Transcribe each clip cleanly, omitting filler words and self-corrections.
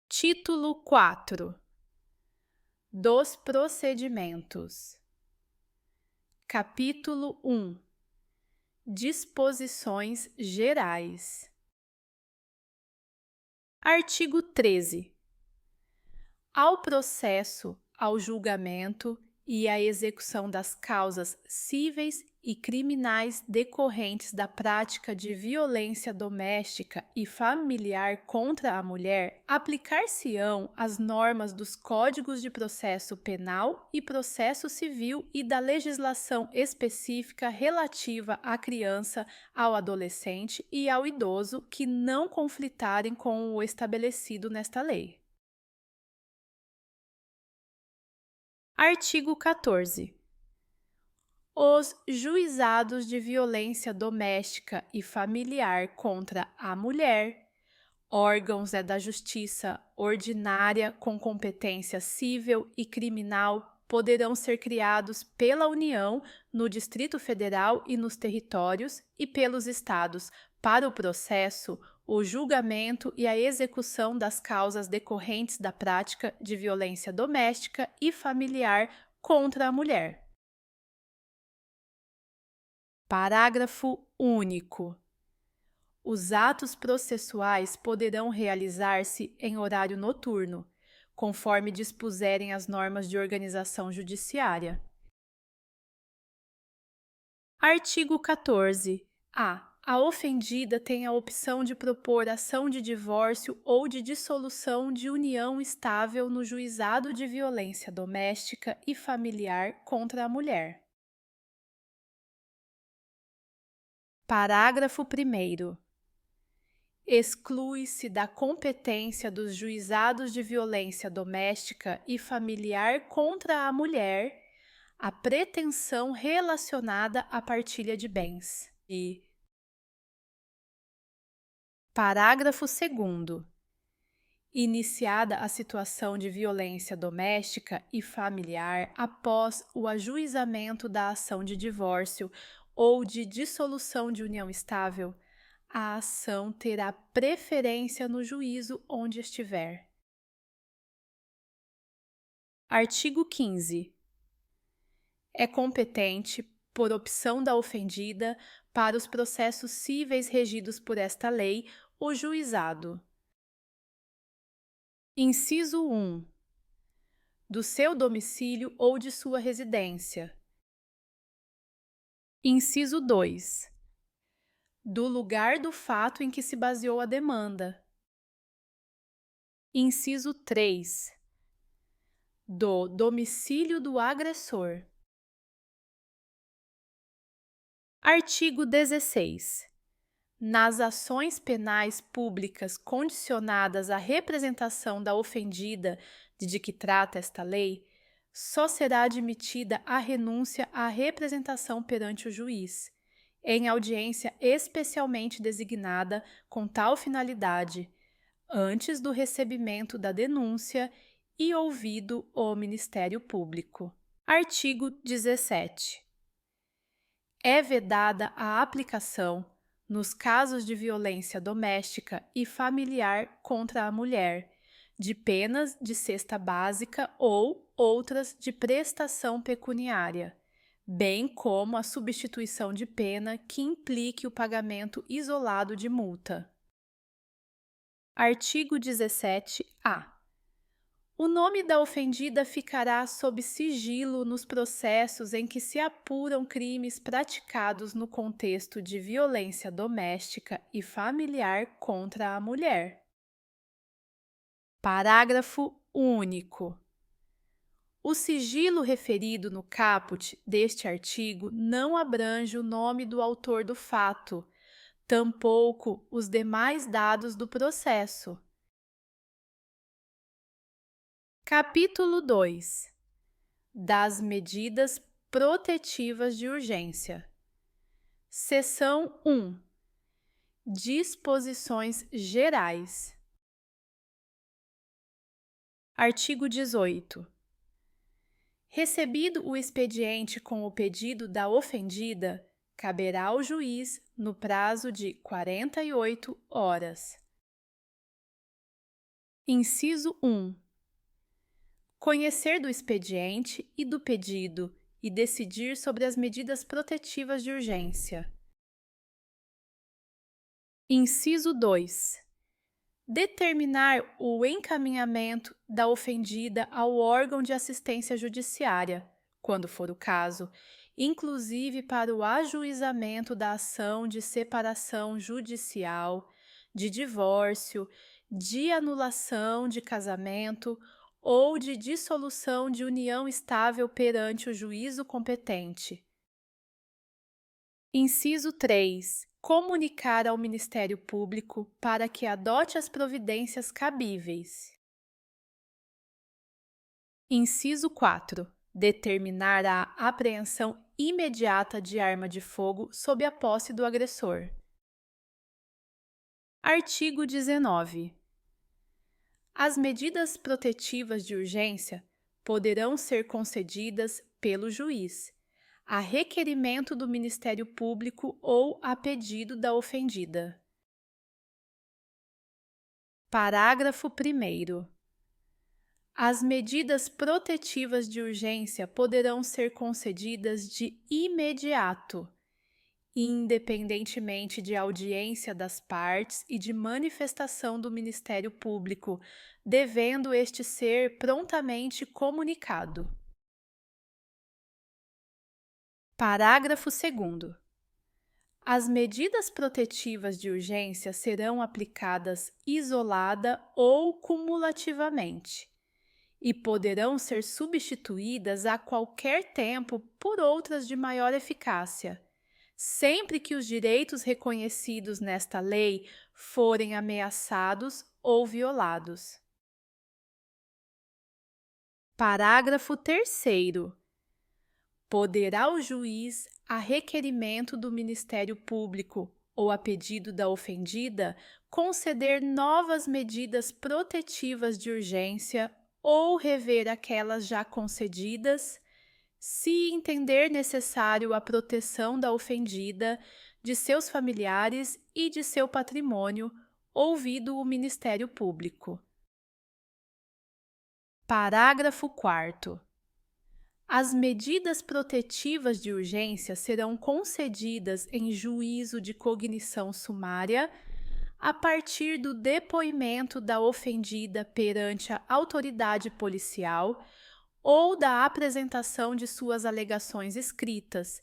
Título 4 dos procedimentos. Capítulo 1 Disposições gerais. Artigo 13. Ao processo, ao julgamento e à execução das causas cíveis e criminais decorrentes da prática de violência doméstica e familiar contra a mulher, aplicar-se-ão as normas dos Códigos de Processo Penal e Processo Civil e da legislação específica relativa à criança, ao adolescente e ao idoso que não conflitarem com o estabelecido nesta lei. Artigo 14. Os juizados de violência doméstica e familiar contra a mulher, órgãos da justiça ordinária com competência civil e criminal, poderão ser criados pela União, no Distrito Federal e nos territórios, e pelos Estados, para o processo, o julgamento e a execução das causas decorrentes da prática de violência doméstica e familiar contra a mulher. Parágrafo único. Os atos processuais poderão realizar-se em horário noturno, conforme dispuserem as normas de organização judiciária. Artigo 14. A ofendida tem a opção de propor ação de divórcio ou de dissolução de união estável no juizado de violência doméstica e familiar contra a mulher. Parágrafo 1º. Exclui-se da competência dos juizados de violência doméstica e familiar contra a mulher a pretensão relacionada à partilha de bens. Parágrafo 2º. Iniciada a situação de violência doméstica e familiar após o ajuizamento da ação de divórcio ou de dissolução de união estável, a ação terá preferência no juízo onde estiver. Artigo 15. É competente, por opção da ofendida, para os processos cíveis regidos por esta lei, o juizado. Inciso 1. Do seu domicílio ou de sua residência. Inciso 2. Do lugar do fato em que se baseou a demanda. Inciso 3. Do domicílio do agressor. Artigo 16. Nas ações penais públicas condicionadas à representação da ofendida de que trata esta lei, só será admitida a renúncia à representação perante o juiz, em audiência especialmente designada com tal finalidade, antes do recebimento da denúncia e ouvido o Ministério Público. Artigo 17. É vedada a aplicação, nos casos de violência doméstica e familiar contra a mulher, de penas de cesta básica ou outras de prestação pecuniária, bem como a substituição de pena que implique o pagamento isolado de multa. Artigo 17-A. O nome da ofendida ficará sob sigilo nos processos em que se apuram crimes praticados no contexto de violência doméstica e familiar contra a mulher. Parágrafo único. O sigilo referido no caput deste artigo não abrange o nome do autor do fato, tampouco os demais dados do processo. Capítulo 2 das medidas protetivas de urgência. Seção 1. Disposições gerais. Artigo 18. Recebido o expediente com o pedido da ofendida, caberá ao juiz, no prazo de 48 horas, Inciso 1. Conhecer do expediente e do pedido e decidir sobre as medidas protetivas de urgência. Inciso 2. Determinar o encaminhamento da ofendida ao órgão de assistência judiciária, quando for o caso, inclusive para o ajuizamento da ação de separação judicial, de divórcio, de anulação de casamento ou de dissolução de união estável perante o juízo competente. Inciso 3. Comunicar ao Ministério Público para que adote as providências cabíveis. Inciso 4. Determinar a apreensão imediata de arma de fogo sob a posse do agressor. Artigo 19. As medidas protetivas de urgência poderão ser concedidas pelo juiz, a requerimento do Ministério Público ou a pedido da ofendida. Parágrafo 1º. As medidas protetivas de urgência poderão ser concedidas de imediato, independentemente de audiência das partes e de manifestação do Ministério Público, devendo este ser prontamente comunicado. Parágrafo 2º. As medidas protetivas de urgência serão aplicadas isolada ou cumulativamente e poderão ser substituídas a qualquer tempo por outras de maior eficácia, sempre que os direitos reconhecidos nesta lei forem ameaçados ou violados. Parágrafo 3º. Poderá o juiz, a requerimento do Ministério Público ou a pedido da ofendida, conceder novas medidas protetivas de urgência ou rever aquelas já concedidas, se entender necessário a proteção da ofendida, de seus familiares e de seu patrimônio, ouvido o Ministério Público. Parágrafo 4º. As medidas protetivas de urgência serão concedidas em juízo de cognição sumária a partir do depoimento da ofendida perante a autoridade policial ou da apresentação de suas alegações escritas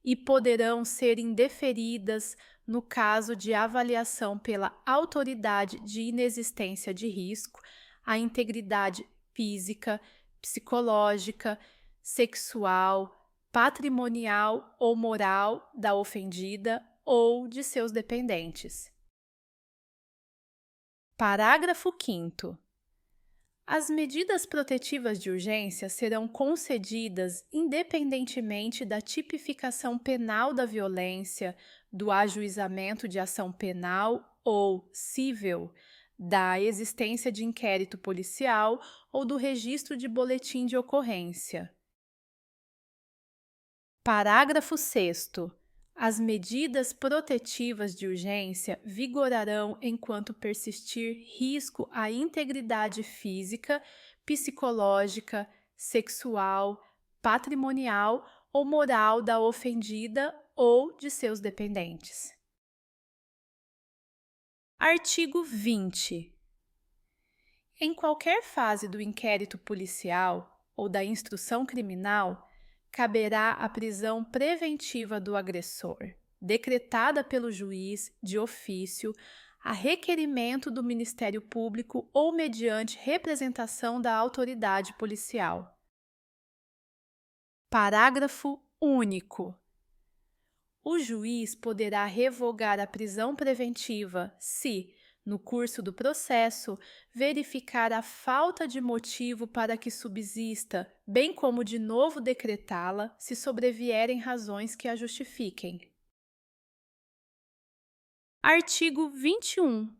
e poderão ser indeferidas no caso de avaliação pela autoridade de inexistência de risco à integridade física, psicológica, sexual, patrimonial ou moral da ofendida ou de seus dependentes. Parágrafo 5º. As medidas protetivas de urgência serão concedidas independentemente da tipificação penal da violência, do ajuizamento de ação penal ou cível, da existência de inquérito policial ou do registro de boletim de ocorrência. Parágrafo 6º. As medidas protetivas de urgência vigorarão enquanto persistir risco à integridade física, psicológica, sexual, patrimonial ou moral da ofendida ou de seus dependentes. Artigo 20. Em qualquer fase do inquérito policial ou da instrução criminal, caberá a prisão preventiva do agressor, decretada pelo juiz de ofício, a requerimento do Ministério Público ou mediante representação da autoridade policial. Parágrafo único. O juiz poderá revogar a prisão preventiva se, no curso do processo, verificar a falta de motivo para que subsista, bem como de novo decretá-la, se sobrevierem razões que a justifiquem. Artigo 21.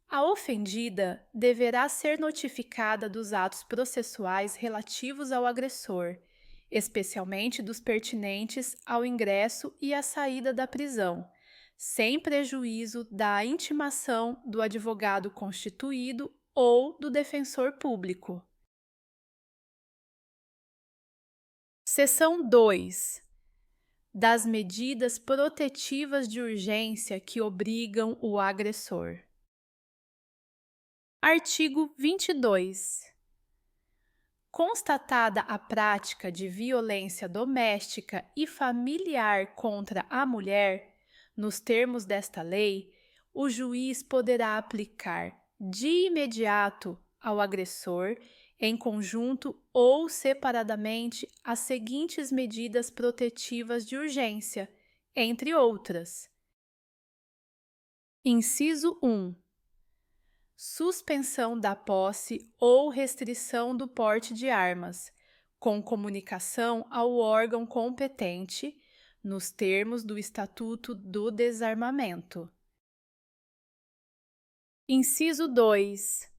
A ofendida deverá ser notificada dos atos processuais relativos ao agressor, especialmente dos pertinentes ao ingresso e à saída da prisão, sem prejuízo da intimação do advogado constituído ou do defensor público. Seção 2. Das medidas protetivas de urgência que obrigam o agressor. Artigo 22. Constatada a prática de violência doméstica e familiar contra a mulher, nos termos desta lei, o juiz poderá aplicar de imediato ao agressor, em conjunto ou separadamente, as seguintes medidas protetivas de urgência, entre outras. Inciso 1. Suspensão da posse ou restrição do porte de armas, com comunicação ao órgão competente, nos termos do Estatuto do Desarmamento. Inciso 2.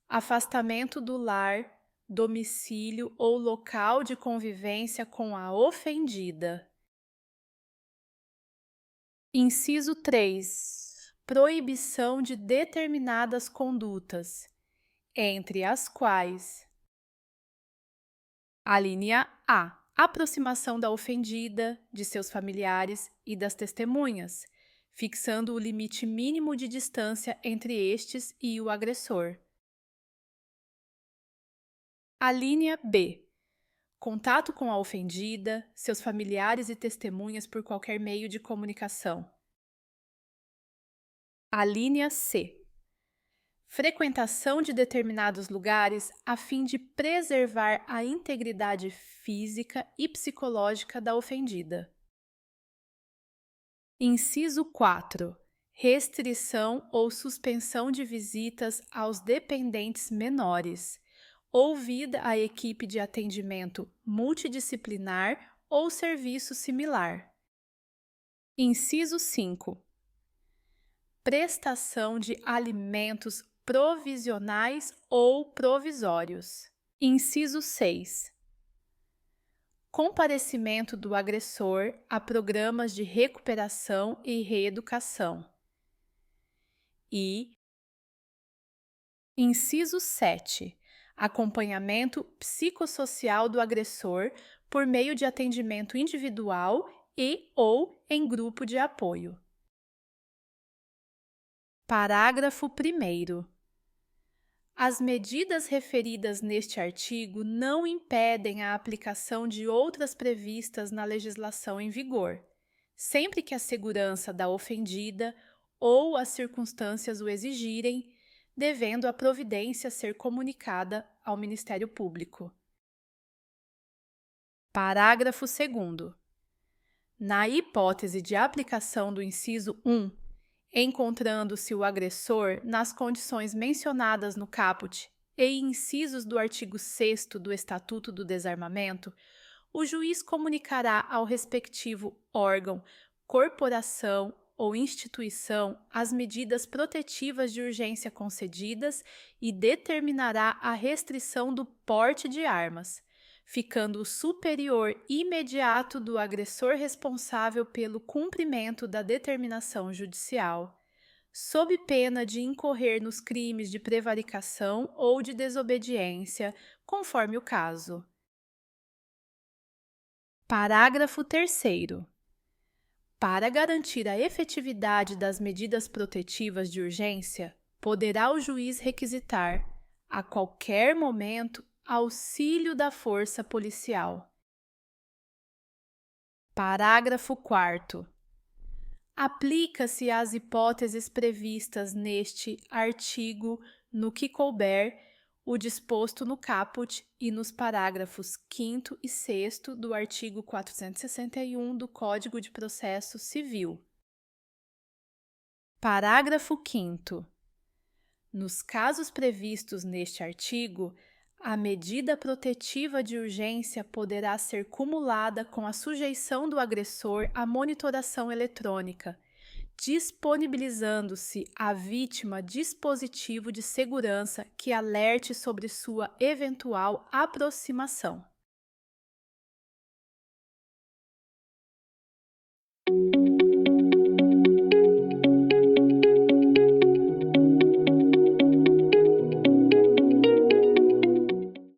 Afastamento do lar, domicílio ou local de convivência com a ofendida. Inciso 3. Proibição de determinadas condutas, entre as quais: a linha A. Aproximação da ofendida, de seus familiares e das testemunhas, fixando o limite mínimo de distância entre estes e o agressor. A linha B. Contato com a ofendida, seus familiares e testemunhas por qualquer meio de comunicação. A linha C. Frequentação de determinados lugares a fim de preservar a integridade física e psicológica da ofendida. Inciso 4. Restrição ou suspensão de visitas aos dependentes menores, ouvida a equipe de atendimento multidisciplinar ou serviço similar. Inciso 5. Prestação de alimentos provisionais ou provisórios. Inciso 6. Comparecimento do agressor a programas de recuperação e reeducação. E inciso 7. Acompanhamento psicossocial do agressor por meio de atendimento individual e ou em grupo de apoio. Parágrafo 1º. As medidas referidas neste artigo não impedem a aplicação de outras previstas na legislação em vigor, sempre que a segurança da ofendida ou as circunstâncias o exigirem, devendo a providência ser comunicada ao Ministério Público. Parágrafo 2º. Na hipótese de aplicação do inciso 1, encontrando-se o agressor nas condições mencionadas no caput e incisos do artigo 6º do Estatuto do Desarmamento, o juiz comunicará ao respectivo órgão, corporação ou instituição as medidas protetivas de urgência concedidas e determinará a restrição do porte de armas, ficando o superior imediato do agressor responsável pelo cumprimento da determinação judicial, sob pena de incorrer nos crimes de prevaricação ou de desobediência, conforme o caso. Parágrafo 3º. Para garantir a efetividade das medidas protetivas de urgência, poderá o juiz requisitar, a qualquer momento, auxílio da força policial. Parágrafo 4º. Aplica-se às hipóteses previstas neste artigo, no que couber, o disposto no caput e nos parágrafos 5º e 6º do artigo 461 do Código de Processo Civil. Parágrafo 5º. Nos casos previstos neste artigo, a medida protetiva de urgência poderá ser cumulada com a sujeição do agressor à monitoração eletrônica, disponibilizando-se à vítima dispositivo de segurança que alerte sobre sua eventual aproximação.